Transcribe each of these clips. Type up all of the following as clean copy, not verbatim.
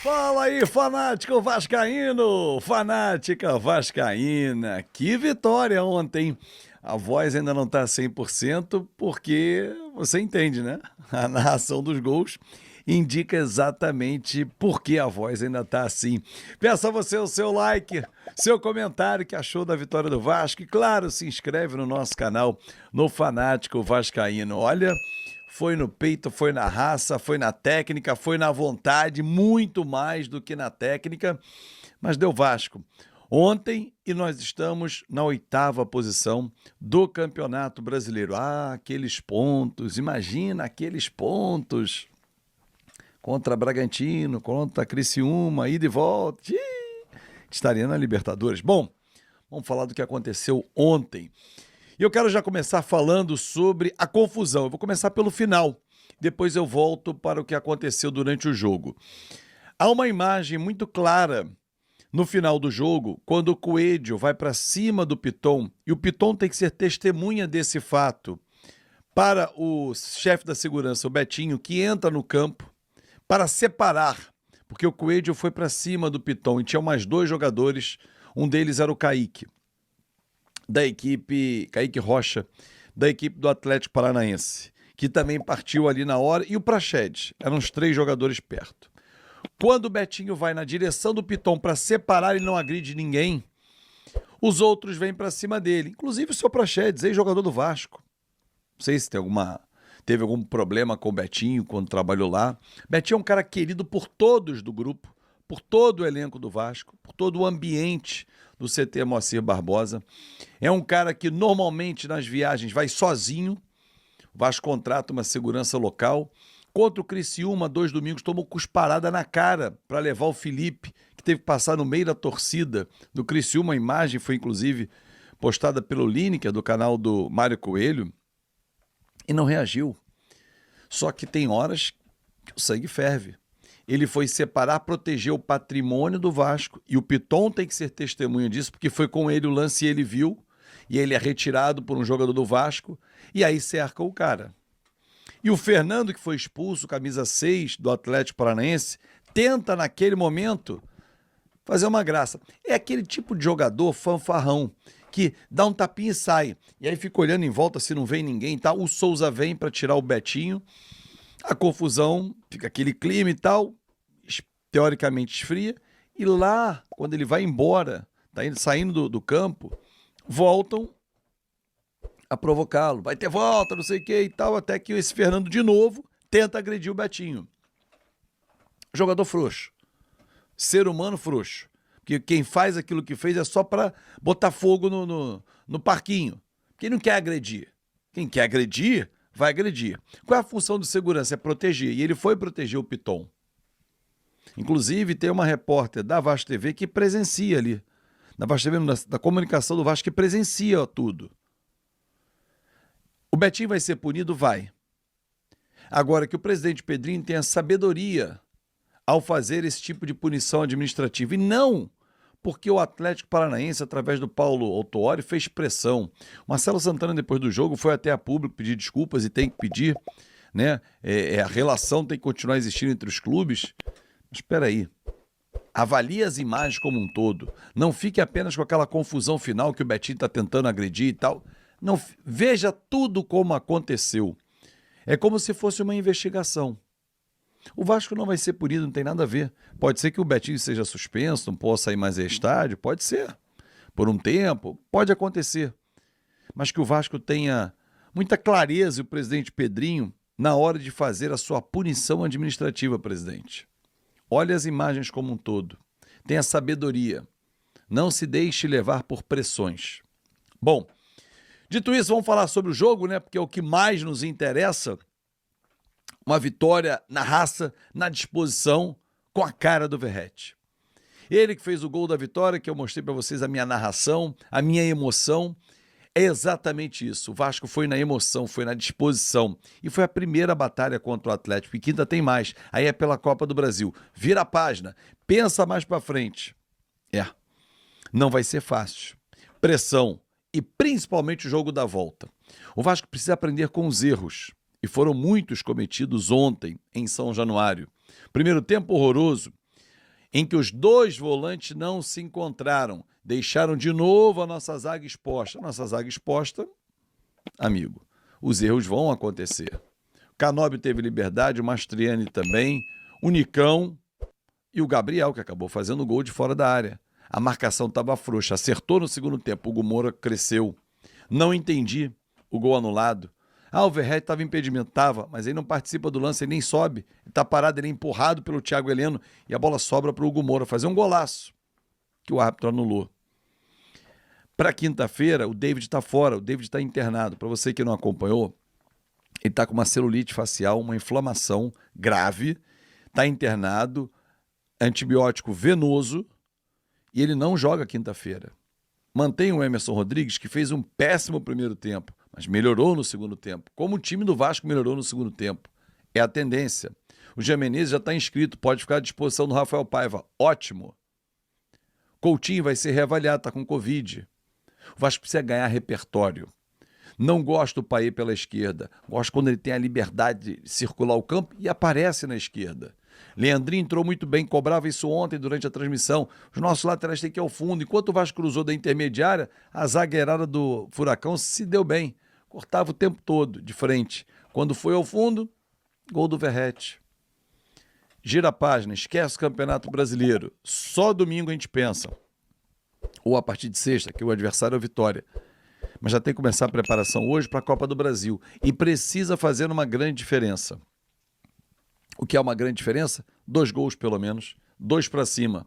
Fala aí, fanático vascaíno, fanática vascaína. Que vitória ontem. A voz ainda não tá 100% porque você entende, né? A narração dos gols indica exatamente por que a voz ainda tá assim. Peço a você o seu like, seu comentário que achou da vitória do Vasco e, claro, se inscreve no nosso canal, no Fanático Vascaíno. Olha, foi no peito, foi na raça, foi na técnica, foi na vontade, muito mais do que na técnica, mas deu Vasco. Ontem e nós estamos na 8ª posição do Campeonato Brasileiro. Ah, aqueles pontos, imagina aqueles pontos contra Bragantino, contra Criciúma, ida e volta. Estaria na Libertadores. Bom, vamos falar do que aconteceu ontem. E eu quero já começar falando sobre a confusão. Eu vou começar pelo final, depois eu volto para o que aconteceu durante o jogo. Há uma imagem muito clara no final do jogo, quando o Coelho vai para cima do Piton, e o Piton tem que ser testemunha desse fato para o chefe da segurança, o Betinho, que entra no campo para separar, porque o Coelho foi para cima do Piton e tinha mais 2 jogadores, um deles era o Kaique, da equipe, Kaique Rocha, da equipe do Atlético Paranaense, que também partiu ali na hora, e o Praxedes, eram os 3 jogadores perto. Quando o Betinho vai na direção do Piton para separar e não agride ninguém, os outros vêm para cima dele, inclusive o seu Praxedes, ex-jogador do Vasco. Não sei se teve algum problema com o Betinho quando trabalhou lá. Betinho é um cara querido por todos do grupo, por todo o elenco do Vasco, por todo o ambiente do CT Moacir Barbosa. É um cara que normalmente nas viagens vai sozinho. O Vasco contrata uma segurança local. Contra o Criciúma, 2 domingos, tomou cusparada na cara para levar o Felipe, que teve que passar no meio da torcida do Criciúma. A imagem foi, inclusive, postada pelo Lineker, do canal do Mário Coelho, e não reagiu. Só que tem horas que o sangue ferve. Ele foi separar, proteger o patrimônio do Vasco, e o Piton tem que ser testemunha disso, porque foi com ele o lance e ele viu, e ele é retirado por um jogador do Vasco, e aí cerca o cara. E o Fernando, que foi expulso, camisa 6 do Atlético Paranaense, tenta naquele momento fazer uma graça. É aquele tipo de jogador fanfarrão, que dá um tapinha e sai, e aí fica olhando em volta se não vem ninguém e tal. O Souza vem para tirar o Betinho, a confusão, fica aquele clima e tal, teoricamente esfria, e lá, quando ele vai embora, saindo do campo, voltam a provocá-lo. Vai ter volta, não sei o que e tal, até que esse Fernando, de novo, tenta agredir o Betinho. Jogador frouxo. Ser humano frouxo. Porque quem faz aquilo que fez é só para botar fogo no parquinho. Quem não quer agredir. Quem quer agredir, vai agredir. Qual é a função de segurança? É proteger. E ele foi proteger o Piton. Inclusive, tem uma repórter da Vasco TV que presencia ali. Da Vasco TV, da comunicação do Vasco, que presencia tudo. O Betinho vai ser punido? Vai. Agora, que o presidente Pedrinho tenha sabedoria ao fazer esse tipo de punição administrativa. E não porque o Atlético Paranaense, através do Paulo Autuori, fez pressão. Marcelo Santana, depois do jogo, foi até a público pedir desculpas e tem que pedir, né? A relação tem que continuar existindo entre os clubes. Mas espera aí. Avalie as imagens como um todo. Não fique apenas com aquela confusão final que o Betinho está tentando agredir e tal. Não, veja tudo como aconteceu. É como se fosse uma investigação. O Vasco não vai ser punido, não tem nada a ver. Pode ser que o Betinho seja suspenso, não possa ir mais ao estádio, pode ser. Por um tempo, pode acontecer. Mas que o Vasco tenha muita clareza, e o presidente Pedrinho, na hora de fazer a sua punição administrativa, presidente. Olhe as imagens como um todo. Tenha sabedoria. Não se deixe levar por pressões. Bom, dito isso, vamos falar sobre o jogo, né? Porque é o que mais nos interessa. Uma vitória na raça, na disposição, com a cara do Verratti. Ele que fez o gol da vitória, que eu mostrei para vocês a minha narração, a minha emoção. É exatamente isso. O Vasco foi na emoção, foi na disposição. E foi a primeira batalha contra o Atlético. E quinta tem mais. Aí é pela Copa do Brasil. Vira a página. Pensa mais para frente. Não vai ser fácil. Pressão. E principalmente o jogo da volta. O Vasco precisa aprender com os erros. E foram muitos cometidos ontem, em São Januário. Primeiro tempo horroroso. em que os dois volantes não se encontraram, deixaram de novo a nossa zaga exposta. A nossa zaga exposta, amigo, os erros vão acontecer. O Canóbio teve liberdade, o Mastriani também, o Nicão e o Gabriel, que acabou fazendo o gol de fora da área. A marcação estava frouxa, acertou no segundo tempo, o Hugo Moura cresceu. Não entendi o gol anulado. Ah, o Verratti estava impedimento. Estava, mas ele não participa do lance, ele nem sobe. Ele está parado, ele é empurrado pelo Thiago Heleno e a bola sobra para o Hugo Moura fazer um golaço que o árbitro anulou. Para quinta-feira, o David está fora, o David está internado. Para você que não acompanhou, ele está com uma celulite facial, uma inflamação grave, está internado, antibiótico venoso e ele não joga quinta-feira. Mantém o Emerson Rodrigues, que fez um péssimo primeiro tempo, mas melhorou no segundo tempo. Como o time do Vasco melhorou no segundo tempo. É a tendência. O Jean Menezes já está inscrito, pode ficar à disposição do Rafael Paiva. Ótimo. Coutinho vai ser reavaliado, está com Covid. O Vasco precisa ganhar repertório. Não gosto do Payet pela esquerda. Gosto quando ele tem a liberdade de circular o campo e aparece na esquerda. Leandrinho entrou muito bem, cobrava isso ontem durante a transmissão. Os nossos laterais têm que ir ao fundo. Enquanto o Vasco cruzou da intermediária, a zagueirada do Furacão se deu bem. Cortava o tempo todo de frente. Quando foi ao fundo, gol do Verratti. Gira a página, esquece o Campeonato Brasileiro. Só domingo a gente pensa. Ou a partir de sexta, que o adversário é o Vitória. Mas já tem que começar a preparação hoje para a Copa do Brasil. E precisa fazer uma grande diferença. O que é uma grande diferença? 2 gols pelo menos, 2 para cima.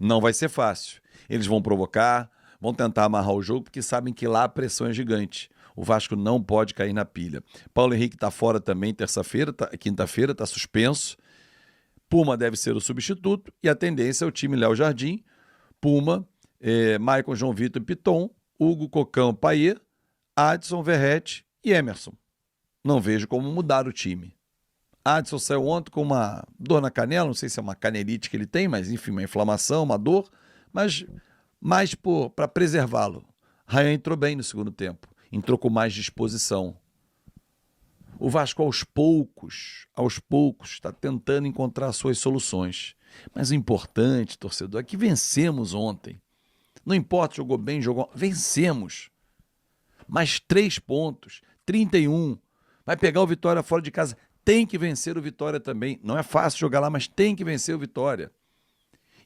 Não vai ser fácil. Eles vão provocar, vão tentar amarrar o jogo, porque sabem que lá a pressão é gigante. O Vasco não pode cair na pilha. Paulo Henrique está fora também terça-feira, quinta-feira, está suspenso. Puma deve ser o substituto e a tendência é o time Léo Jardim, Puma, Maicon, João Vitor e Piton, Hugo, Cocão, Payet, Adson, Verratti e Emerson. Não vejo como mudar o time. Adson saiu ontem com uma dor na canela, não sei se é uma canelite que ele tem, mas enfim, uma inflamação, uma dor, mas mais para preservá-lo. Rayan entrou bem no segundo tempo, entrou com mais disposição. O Vasco aos poucos, está tentando encontrar suas soluções. Mas o importante, torcedor, é que vencemos ontem. Não importa, jogou bem, vencemos. Mais 3 pontos, 31. Vai pegar o Vitória fora de casa. Tem que vencer o Vitória também. Não é fácil jogar lá, mas tem que vencer o Vitória.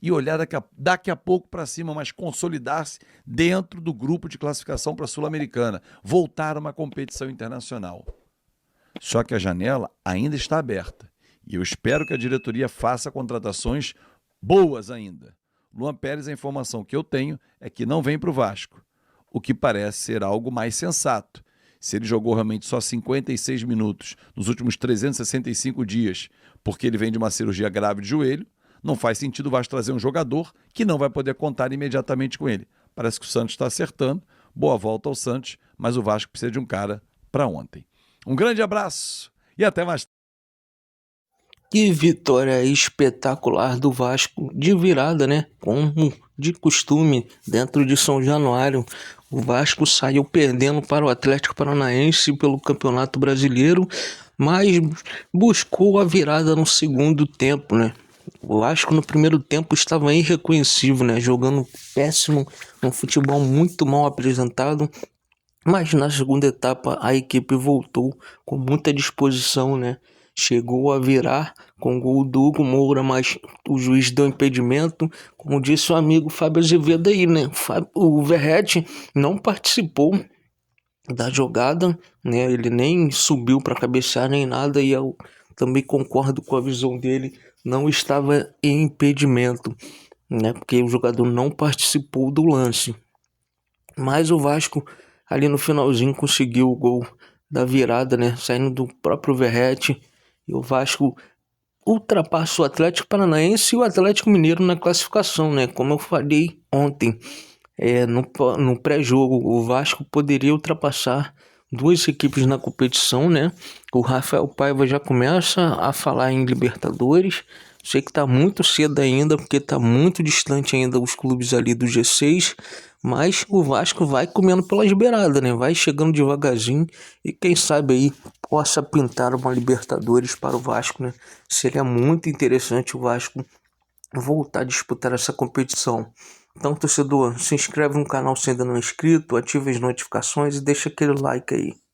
E olhar daqui a pouco para cima, mas consolidar-se dentro do grupo de classificação para a Sul-Americana. Voltar a uma competição internacional. Só que a janela ainda está aberta. E eu espero que a diretoria faça contratações boas ainda. Luan Pérez, a informação que eu tenho é que não vem para o Vasco. O que parece ser algo mais sensato. Se ele jogou realmente só 56 minutos nos últimos 365 dias, porque ele vem de uma cirurgia grave de joelho, não faz sentido o Vasco trazer um jogador que não vai poder contar imediatamente com ele. Parece que o Santos está acertando. Boa volta ao Santos, mas o Vasco precisa de um cara para ontem. Um grande abraço e até mais. Que vitória espetacular do Vasco de virada, né? Como de costume, dentro de São Januário. O Vasco saiu perdendo para o Atlético Paranaense pelo Campeonato Brasileiro, mas buscou a virada no segundo tempo, né? O Vasco no primeiro tempo estava irreconhecível, né? Jogando péssimo, um futebol muito mal apresentado. Mas na segunda etapa a equipe voltou com muita disposição, né? Chegou a virar com o gol do Hugo Moura, mas o juiz deu impedimento. Como disse o amigo Fábio Azevedo aí, né? O Verratti não participou da jogada, né? Ele nem subiu para cabecear nem nada e eu também concordo com a visão dele. Não estava em impedimento, né? Porque o jogador não participou do lance. Mas o Vasco ali no finalzinho conseguiu o gol da virada, né? Saindo do próprio Verratti. E o Vasco ultrapassa o Atlético Paranaense e o Atlético Mineiro na classificação, né? Como eu falei ontem, no pré-jogo, o Vasco poderia ultrapassar 2 equipes na competição, né? O Rafael Paiva já começa a falar em Libertadores. Sei que tá muito cedo ainda, porque tá muito distante ainda os clubes ali do G6, mas o Vasco vai comendo pelas beiradas, né? Vai chegando devagarzinho e quem sabe aí possa pintar uma Libertadores para o Vasco, né? Seria muito interessante o Vasco voltar a disputar essa competição. Então, torcedor, se inscreve no canal se ainda não é inscrito, ativa as notificações e deixa aquele like aí.